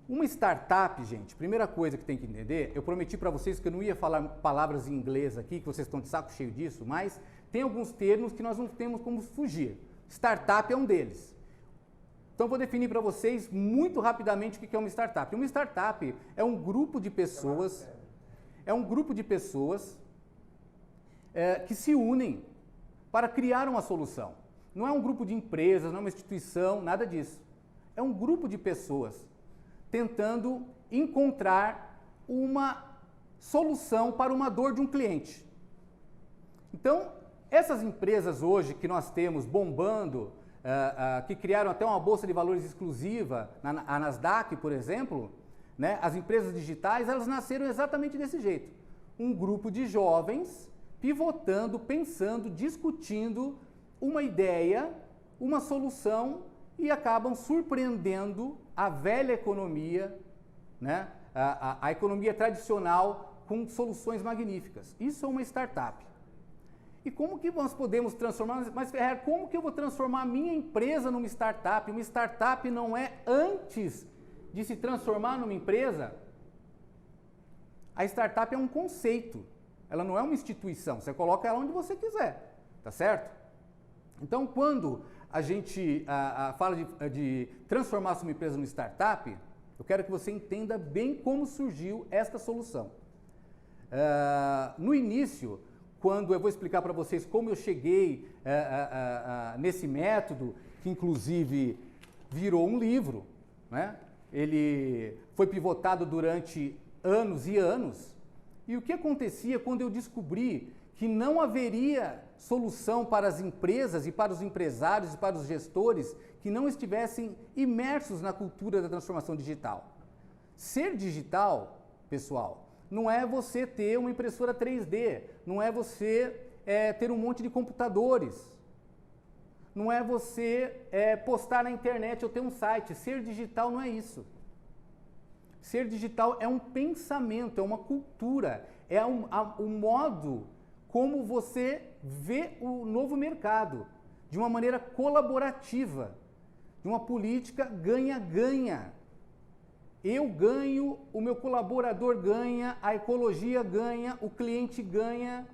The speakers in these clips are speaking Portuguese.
Uma startup, gente, primeira coisa que tem que entender, eu prometi para vocês que eu não ia falar palavras em inglês aqui, que vocês estão de saco cheio disso, mas tem alguns termos que nós não temos como fugir. Startup é um deles. Então eu vou definir para vocês muito rapidamente o que é uma startup. Uma startup é um grupo de pessoas, que se unem para criar uma solução. Não é um grupo de empresas, não é uma instituição, nada disso. É um grupo de pessoas tentando encontrar uma solução para uma dor de um cliente. Então, essas empresas hoje que nós temos bombando, que criaram até uma bolsa de valores exclusiva, a Nasdaq, por exemplo, né, as empresas digitais, elas nasceram exatamente desse jeito. Um grupo de jovens pivotando, pensando, discutindo uma ideia, uma solução e acabam surpreendendo a velha economia, né, a economia tradicional com soluções magníficas. Isso é uma startup. E como que nós podemos transformar? Mas, Ferrer, como que eu vou transformar a minha empresa numa startup? Uma startup não é antes de se transformar numa empresa? A startup é um conceito. Ela não é uma instituição. Você coloca ela onde você quiser, tá certo? Então, quando a gente fala de transformar sua empresa numa startup, eu quero que você entenda bem como surgiu esta solução. No início, quando eu vou explicar para vocês como eu cheguei nesse método, que inclusive virou um livro, né? Ele foi pivotado durante anos e anos, e o que acontecia quando eu descobri que não haveria solução para as empresas e para os empresários e para os gestores que não estivessem imersos na cultura da transformação digital. Ser digital, pessoal, não é você ter uma impressora 3D, não é você ter um monte de computadores, não é você postar na internet ou ter um site. Ser digital não é isso. Ser digital é um pensamento, é uma cultura, é um modo como você vê o novo mercado, de uma maneira colaborativa, de uma política ganha-ganha. Eu ganho, o meu colaborador ganha, a ecologia ganha, o cliente ganha,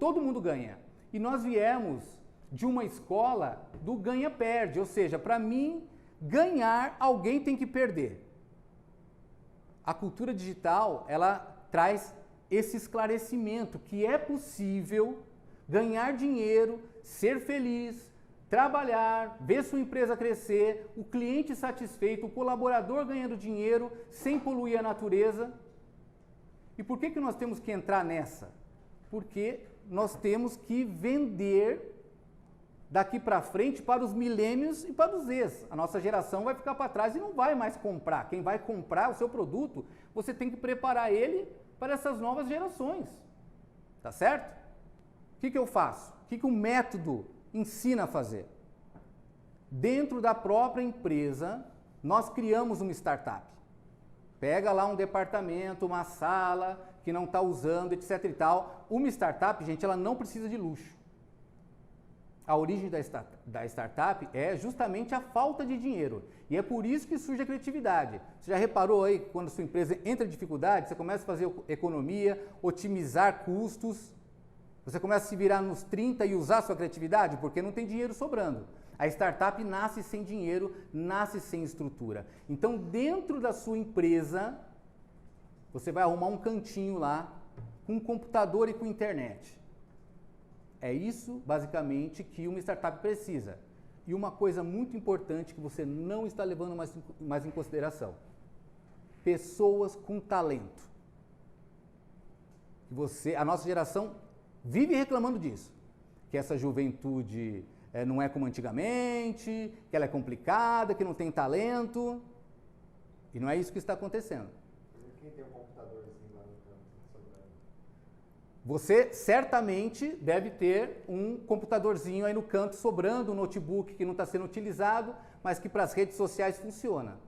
todo mundo ganha. E nós viemos de uma escola do ganha-perde, ou seja, para mim ganhar, alguém tem que perder. A cultura digital, ela traz esse esclarecimento que é possível ganhar dinheiro, ser feliz, trabalhar, ver sua empresa crescer, o cliente satisfeito, o colaborador ganhando dinheiro, sem poluir a natureza. E por que nós temos que entrar nessa? Porque nós temos que vender daqui para frente para os milênios e para os Zs. A nossa geração vai ficar para trás e não vai mais comprar. Quem vai comprar o seu produto, você tem que preparar ele para essas novas gerações. Tá certo? O que eu faço? O que o método ensina a fazer? Dentro da própria empresa, nós criamos uma startup. Pega lá um departamento, uma sala que não está usando, etc e tal. Uma startup, gente, ela não precisa de luxo. A origem da startup é justamente a falta de dinheiro. E é por isso que surge a criatividade. Você já reparou aí, quando a sua empresa entra em dificuldade, você começa a fazer economia, otimizar custos, você começa a se virar nos 30 e usar a sua criatividade, porque não tem dinheiro sobrando. A startup nasce sem dinheiro, nasce sem estrutura. Então, dentro da sua empresa, você vai arrumar um cantinho lá, com um computador e com internet. É isso, basicamente, que uma startup precisa. E uma coisa muito importante que você não está levando mais em consideração. Pessoas com talento. A nossa geração vive reclamando disso. Que essa juventude não é como antigamente, que ela é complicada, que não tem talento. E não é isso que está acontecendo. Quem tem um computador assim lá no canto sobrando? Você certamente deve ter um computadorzinho aí no canto sobrando, um notebook que não está sendo utilizado, mas que para as redes sociais funciona.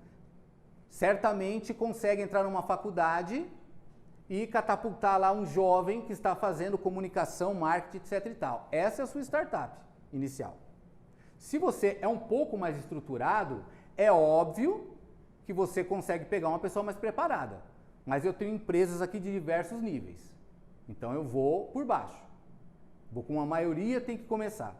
Certamente consegue entrar numa faculdade e catapultar lá um jovem que está fazendo comunicação, marketing, etc e tal. Essa é a sua startup inicial. Se você é um pouco mais estruturado, é óbvio que você consegue pegar uma pessoa mais preparada. Mas eu tenho empresas aqui de diversos níveis. Então eu vou por baixo. Vou com a maioria, tem que começar.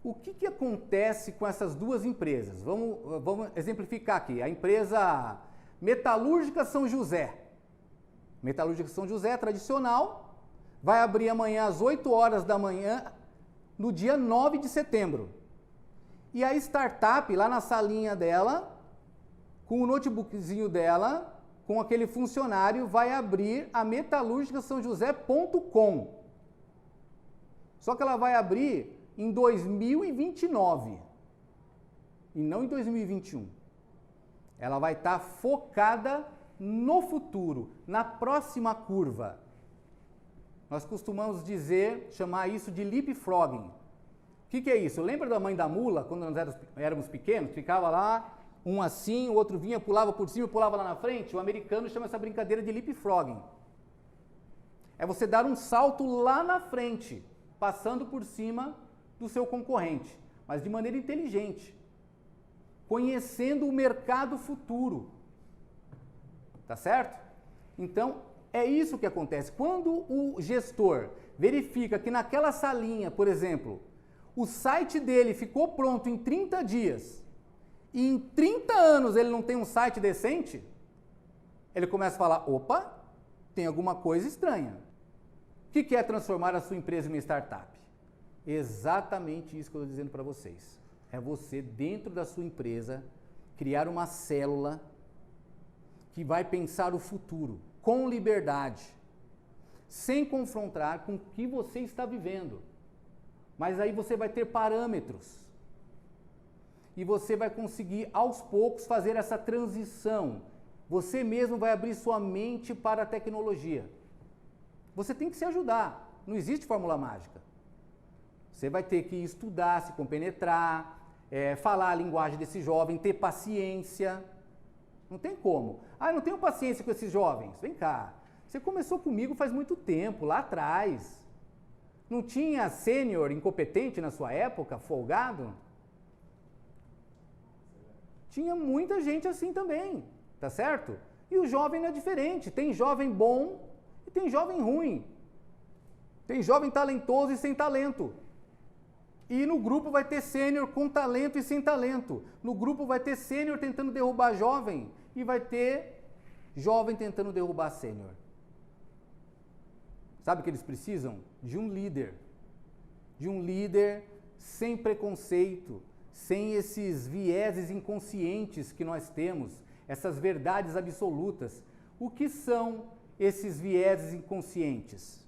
O que acontece com essas duas empresas? Vamos exemplificar aqui. A empresa Metalúrgica São José. Metalúrgica São José, tradicional, vai abrir amanhã às 8 horas da manhã, no dia 9 de setembro. E a startup, lá na salinha dela, com o notebookzinho dela, com aquele funcionário, vai abrir a metalurgicasaojosé.com. Só que ela vai abrir em 2029 e não em 2021. Ela vai estar focada no futuro, na próxima curva. Nós costumamos chamar isso de leapfrogging. O que é isso? Lembra da mãe da mula, quando nós éramos pequenos? Ficava lá, um assim, o outro vinha, pulava por cima, pulava lá na frente. O americano chama essa brincadeira de leapfrogging. É você dar um salto lá na frente, passando por cima do seu concorrente, mas de maneira inteligente, conhecendo o mercado futuro. Tá certo? Então, é isso que acontece. Quando o gestor verifica que naquela salinha, por exemplo, o site dele ficou pronto em 30 dias e em 30 anos ele não tem um site decente, ele começa a falar, opa, tem alguma coisa estranha. O que é transformar a sua empresa em uma startup? Exatamente isso que eu estou dizendo para vocês. É você, dentro da sua empresa, criar uma célula que vai pensar o futuro com liberdade, sem confrontar com o que você está vivendo. Mas aí você vai ter parâmetros e você vai conseguir aos poucos fazer essa transição. Você mesmo vai abrir sua mente para a tecnologia. Você tem que se ajudar, não existe fórmula mágica. Você vai ter que estudar, se compenetrar, falar a linguagem desse jovem, ter paciência. Não tem como. Ah, eu não tenho paciência com esses jovens. Vem cá. Você começou comigo faz muito tempo, lá atrás. Não tinha sênior incompetente na sua época, folgado? Tinha muita gente assim também, tá certo? E o jovem não é diferente. Tem jovem bom e tem jovem ruim. Tem jovem talentoso e sem talento. E no grupo vai ter sênior com talento e sem talento. No grupo vai ter sênior tentando derrubar jovem e vai ter jovem tentando derrubar sênior. Sabe o que eles precisam? De um líder. De um líder sem preconceito, sem esses vieses inconscientes que nós temos, essas verdades absolutas. O que são esses vieses inconscientes?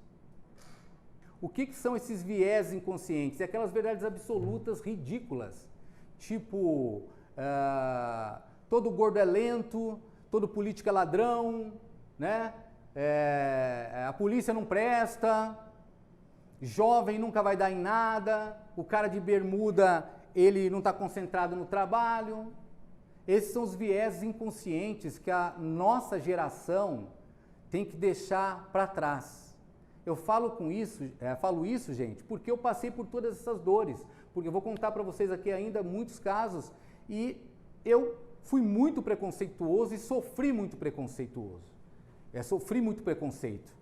O que são esses vieses inconscientes? É aquelas verdades absolutas ridículas, tipo, todo gordo é lento, todo político é ladrão, né? A polícia não presta, jovem nunca vai dar em nada, o cara de bermuda, ele não está concentrado no trabalho. Esses são os vieses inconscientes que a nossa geração tem que deixar para trás. Eu falo isso, gente, porque eu passei por todas essas dores, porque eu vou contar para vocês aqui ainda muitos casos e eu fui muito preconceituoso e sofri muito preconceituoso. Sofri muito preconceito.